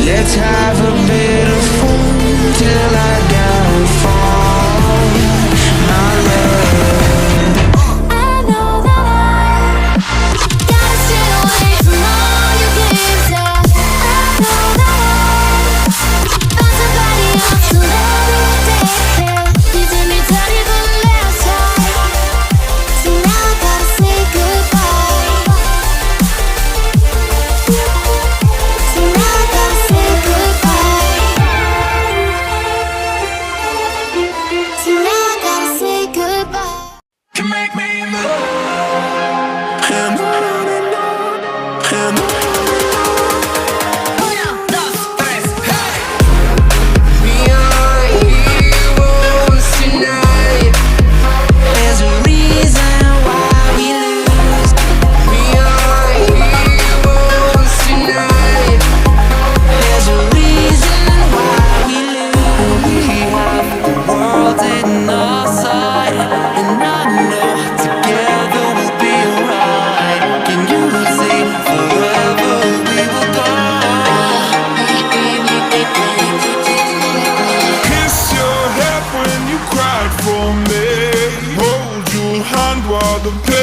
Let's have a bit of fun till I downfall, my love. I know that I gotta stay away from all your games. I know that I found somebody else to love you. You did me dirty the last time, so now I gotta say goodbye. So now I gotta say goodbye. So now I gotta say goodbye. You make me move. And on and on and on. We are heroes tonight. There's a reason why we lose. We are heroes tonight. There's a reason why we lose. We have the world in our sight, and I know together we'll be alright. Can you see forever we will go? Kiss your head when you cried for me. Hold your hand while the pain